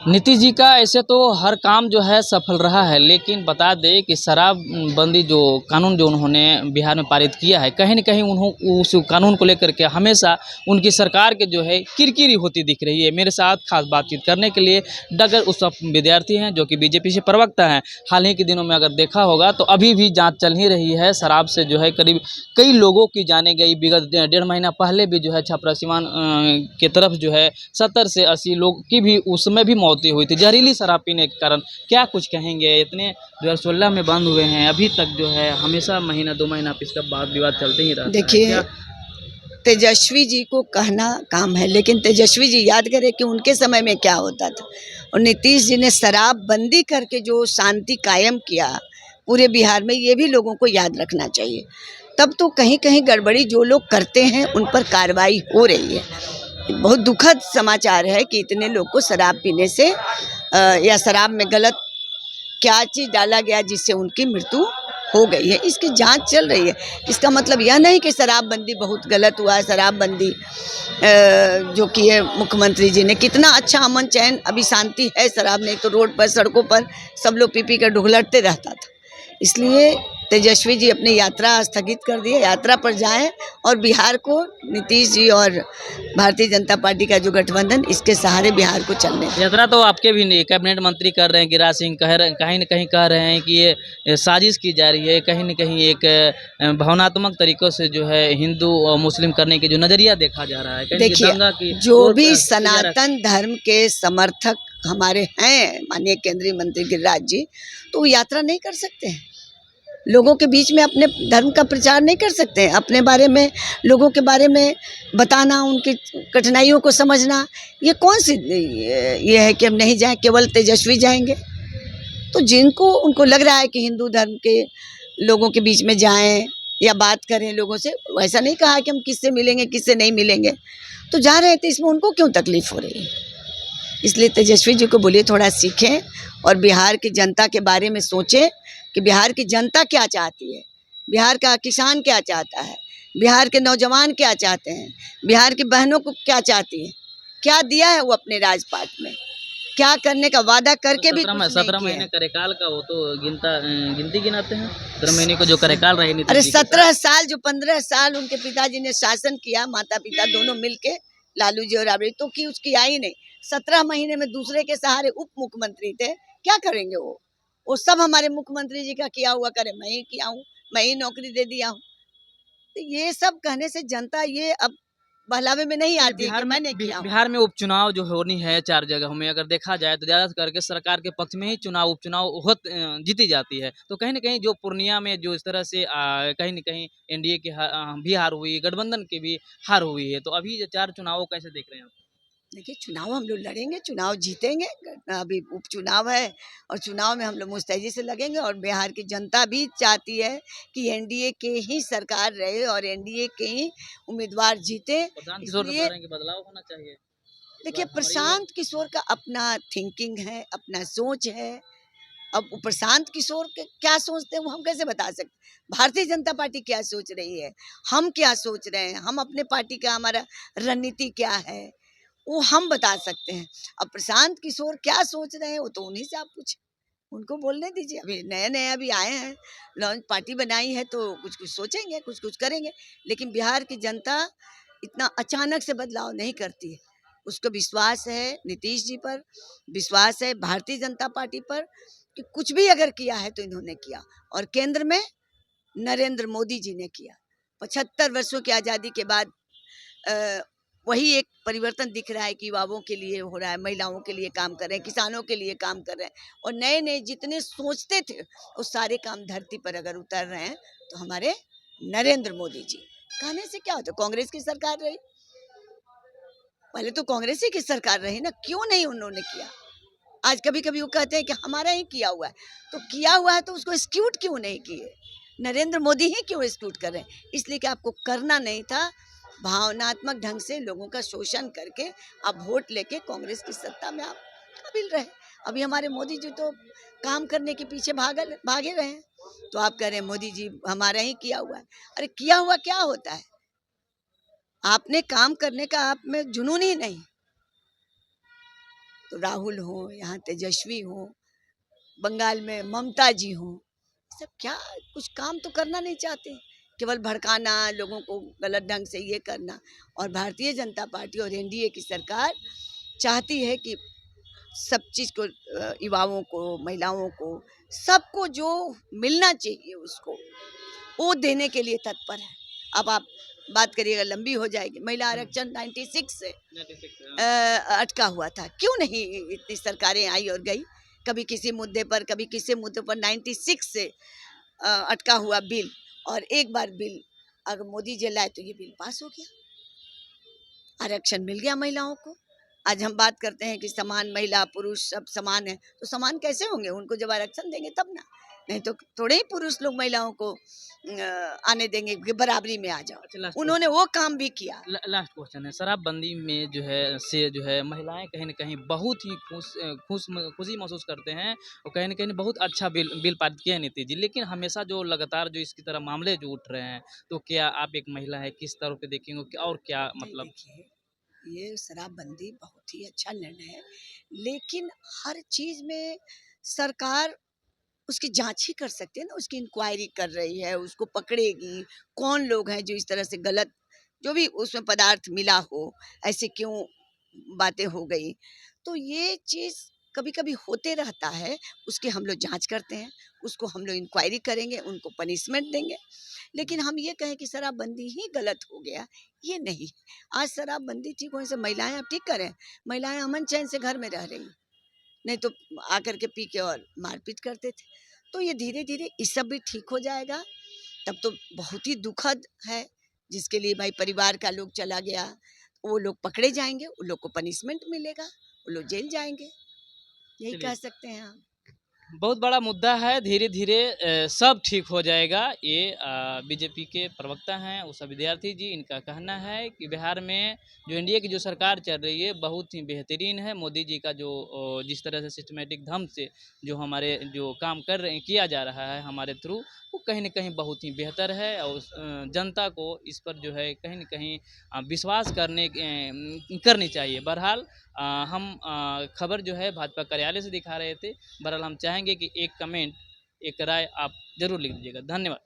नीतीश जी का ऐसे तो हर काम जो है सफल रहा है, लेकिन बता दें कि शराबबंदी जो कानून जो उन्होंने बिहार में पारित किया है, कहीं न कहीं उस कानून को लेकर के हमेशा उनकी सरकार के जो है किरकिरी होती दिख रही है। मेरे साथ खास बातचीत करने के लिए डगर उसफ विद्यार्थी हैं, जो कि बीजेपी से प्रवक्ता हैं। हाल ही के दिनों में अगर देखा होगा तो अभी भी जाँच चल ही रही है। शराब से जो है करीब कई लोगों की जानें गई। विगत 1.5 महीना पहले भी जो है छपरा सिवान के तरफ जो है 70 से 80 लोग की भी उस समय भी मौतें हुई थी जहरीली शराब पीने के कारण। क्या कुछ कहेंगे? इतने 2016 में बंद हुए हैं, अभी तक जो है हमेशा महीना 2 महीना इसका वाद विवाद चलते ही रहता है। देखिए, क्या तेजस्वी जी को कहना काम है, लेकिन तेजस्वी जी याद करें कि उनके समय में क्या होता था। और नीतीश जी ने शराबबंदी करके जो शांति कायम किया पूरे बिहार में, ये भी लोगों को याद रखना चाहिए। तब तो कहीं कहीं गड़बड़ी जो लोग करते हैं उन पर कार्रवाई हो रही है। बहुत दुखद समाचार है कि इतने लोग को शराब पीने से या शराब में गलत क्या चीज़ डाला गया जिससे उनकी मृत्यु हो गई है। इसकी जांच चल रही है। इसका मतलब यह नहीं कि शराबबंदी बहुत गलत हुआ है। शराबबंदी जो की है मुख्यमंत्री जी ने, कितना अच्छा अमन चैन, अभी शांति है। शराब नहीं तो रोड पर सड़कों पर सब लोग पी पी कर ढुलटते रहता था। इसलिए तेजस्वी जी अपनी यात्रा स्थगित कर दिए, यात्रा पर जाएं और बिहार को नीतीश जी और भारतीय जनता पार्टी का जो गठबंधन, इसके सहारे बिहार को चलने दें। यात्रा तो आपके भी नहीं, कैबिनेट मंत्री कर रहे हैं, गिरिराज सिंह कहीं न कहीं कह रहे हैं कि ये साजिश की जा रही है। कहीं न कहीं एक भावनात्मक तरीक़ों से जो है हिंदू और मुस्लिम करने की जो नज़रिया देखा जा रहा है। कहीं न कहीं देखिए, दंगा की जो ओर भी जा रहा है। सनातन धर्म के समर्थक हमारे हैं, माननीय केंद्रीय मंत्री गिरिराज जी, तो वो यात्रा नहीं कर सकते हैं। लोगों के बीच में अपने धर्म का प्रचार नहीं कर सकते हैं। अपने बारे में, लोगों के बारे में बताना, उनकी कठिनाइयों को समझना, ये कौन सी ये है कि हम नहीं जाएं, केवल तेजस्वी जाएंगे। तो जिनको, उनको लग रहा है कि हिंदू धर्म के लोगों के बीच में जाएं या बात करें लोगों से, वैसा नहीं कहा कि हम किससे मिलेंगे किससे नहीं मिलेंगे, तो जा रहे थे। इसमें उनको क्यों तकलीफ हो रही है? इसलिए तेजस्वी जी को बोलिए थोड़ा सीखें और बिहार की जनता के बारे में सोचें कि बिहार की जनता क्या चाहती है, बिहार का किसान क्या चाहता है, बिहार के नौजवान क्या चाहते हैं, बिहार की बहनों को क्या चाहती है, क्या दिया है वो अपने राजपाट में, क्या करने का वादा करके भी कुछ नहीं 17 किया महीने है। कार्यकाल का वो तो गिनती गिनाते हैं। 17 महीने को जो कार्यकाल रहे नीतीश अरे जी के साथ। 17 साल, जो 15 साल उनके पिताजी ने शासन किया, माता पिता दोनों मिलके, लालू जी और राबड़ी, तो की उसकी आई नहीं। 17 महीने में दूसरे के सहारे उप मुख्यमंत्री थे, क्या करेंगे वो सब हमारे मुख्यमंत्री जी का किया हुआ करे, मैं ही किया हूँ, मैं ही नौकरी दे दिया हूँ। तो ये सब कहने से जनता ये अब बहलावे में नहीं आती है कि मैंने किया हूँ। बिहार में उपचुनाव जो होनी है 4 जगहों में, अगर देखा जाए तो ज़्यादा करके सरकार के पक्ष में ही उपचुनाव जीती जाती है। तो कहीं न कहीं जो पूर्णिया में जो इस तरह से कहीं न कहीं एनडीए की भी हार हुई, गठबंधन की भी हार हुई है। तो अभी ये 4 चुनावों को कैसे देख रहे हैं आप? देखिए, चुनाव हम लोग लड़ेंगे, चुनाव जीतेंगे। अभी उपचुनाव है और चुनाव में हम लोग मुस्तैदी से लगेंगे और बिहार की जनता भी चाहती है कि एनडीए के ही सरकार रहे और एनडीए के ही उम्मीदवार जीते। प्रशांत किशोर तो कह इसलिए रहे हैं कि बदलाव होना चाहिए। इस देखिए, बार हमारी ओर प्रशांत किशोर का अपना थिंकिंग है, अपना सोच है। अब वो प्रशांत किशोर के क्या सोचते हैं वो हम कैसे बता सकते? भारतीय जनता पार्टी क्या सोच रही है, हम क्या सोच रहे हैं, हम अपने पार्टी का, हमारा रणनीति क्या है, वो हम बता सकते हैं। अब प्रशांत किशोर क्या सोच रहे हैं वो तो उन्हीं से आप पूछे, उनको बोलने दीजिए। अभी नए नए अभी आए हैं, लॉन्च पार्टी बनाई है, तो कुछ कुछ सोचेंगे, कुछ कुछ करेंगे। लेकिन बिहार की जनता इतना अचानक से बदलाव नहीं करती है। उसको विश्वास है नीतीश जी पर, विश्वास है भारतीय जनता पार्टी पर कि कुछ भी अगर किया है तो इन्होंने किया। और केंद्र में नरेंद्र मोदी जी ने किया। 75 वर्षों की आज़ादी के बाद वही एक परिवर्तन दिख रहा है कि युवाओं के लिए हो रहा है, महिलाओं के लिए काम कर रहे हैं, किसानों के लिए काम कर रहे हैं। और नए नए जितने सोचते थे वो सारे काम धरती पर अगर उतर रहे हैं तो हमारे नरेंद्र मोदी जी। कहने से क्या होता, कांग्रेस की सरकार रही, पहले तो कांग्रेस ही की सरकार रही ना, क्यों नहीं उन्होंने किया? आज कभी कभी वो कहते हैं कि हमारा ही किया हुआ है, तो किया हुआ है तो उसको एक्सक्यूट क्यों नहीं किए? नरेंद्र मोदी ही क्यों एक्सक्यूट कर रहे हैं? इसलिए कि आपको करना नहीं था, भावनात्मक ढंग से लोगों का शोषण करके आप वोट लेके कांग्रेस की सत्ता में आप काबिल रहे। अभी हमारे मोदी जी तो काम करने के पीछे भागे रहे हैं। तो आप कह रहे हैं मोदी जी हमारा ही किया हुआ है। अरे किया हुआ क्या होता है? आपने काम करने का आप में जुनून ही नहीं। तो राहुल हो, यहाँ तेजस्वी हो, बंगाल में ममता जी हो, सब क्या कुछ काम तो करना नहीं चाहते, केवल भड़काना, लोगों को गलत ढंग से ये करना। और भारतीय जनता पार्टी और एनडीए की सरकार चाहती है कि सब चीज़ को युवाओं को, महिलाओं को, सबको जो मिलना चाहिए उसको वो देने के लिए तत्पर है। अब आप बात करिएगा लंबी हो जाएगी। महिला आरक्षण 96 से अटका हुआ था, क्यों नहीं इतनी सरकारें आई और गई, कभी किसी मुद्दे पर, कभी किसी मुद्दे पर। 96 से अटका हुआ बिल, और एक बार बिल अगर मोदी जी लाए तो ये बिल पास हो गया, आरक्षण मिल गया महिलाओं को। आज हम बात करते हैं कि समान, महिला पुरुष सब समान है, तो समान कैसे होंगे? उनको जब आरक्षण देंगे तब ना, नहीं तो थोड़े ही पुरुष लोग महिलाओं को आने देंगे कि बराबरी में आ जाओ। अच्छा, उन्होंने वो काम भी किया। लास्ट क्वेश्चन है, शराबबंदी में जो है से जो है महिलाएं कहीं न कहीं बहुत ही खुशी महसूस करते हैं, और कहीं न कहीं बहुत अच्छा बिल पारित किया है नीतीश जी। लेकिन हमेशा जो लगातार जो इसकी तरह मामले जो उठ रहे हैं, तो क्या आप एक महिला है किस तरह पे देखेंगे और क्या नहीं, मतलब? देखिए, ये शराबबंदी बहुत ही अच्छा निर्णय है, लेकिन हर चीज में सरकार उसकी जांच ही कर सकती है ना, उसकी इंक्वायरी कर रही है, उसको पकड़ेगी, कौन लोग हैं जो इस तरह से गलत, जो भी उसमें पदार्थ मिला हो, ऐसे क्यों बातें हो गई। तो ये चीज़ कभी-कभी होते रहता है, उसकी हम लोग जांच करते हैं, उसको हम लोग इंक्वायरी करेंगे, उनको पनिशमेंट देंगे। लेकिन हम ये कहें कि शराबबंदी ही गलत हो गया, ये नहीं। आज शराबबंदी ठीक होने से महिलाएं अब ठीक करें, महिलाएं अमन चैन से घर में रह रही, नहीं तो आकर के पी के और मारपीट करते थे। तो ये धीरे धीरे ये सब भी ठीक हो जाएगा। तब तो बहुत ही दुखद है, जिसके लिए भाई परिवार का लोग चला गया, वो लोग पकड़े जाएंगे, उन लोग को पनिशमेंट मिलेगा, वो लोग जेल जाएंगे, यही चलिए, कह सकते हैं हम। बहुत बड़ा मुद्दा है, धीरे-धीरे सब ठीक हो जाएगा। ये बीजेपी के प्रवक्ता हैं उषा विद्यार्थी जी, इनका कहना है कि बिहार में जो एनडीए की जो सरकार चल रही है बहुत ही बेहतरीन है। मोदी जी का जो जिस तरह से सिस्टमैटिक ढंग से जो हमारे जो काम कर रहे हैं, किया जा रहा है हमारे थ्रू, वो कहीं न कहीं बहुत ही बेहतर है, और जनता को इस पर जो है कहीं न कहीं विश्वास करनी चाहिए। बहरहाल हम खबर जो है भाजपा कार्यालय से दिखा रहे थे। बहरहाल हम चाहेंगे कि एक कमेंट, एक राय आप ज़रूर लिख दीजिएगा। धन्यवाद।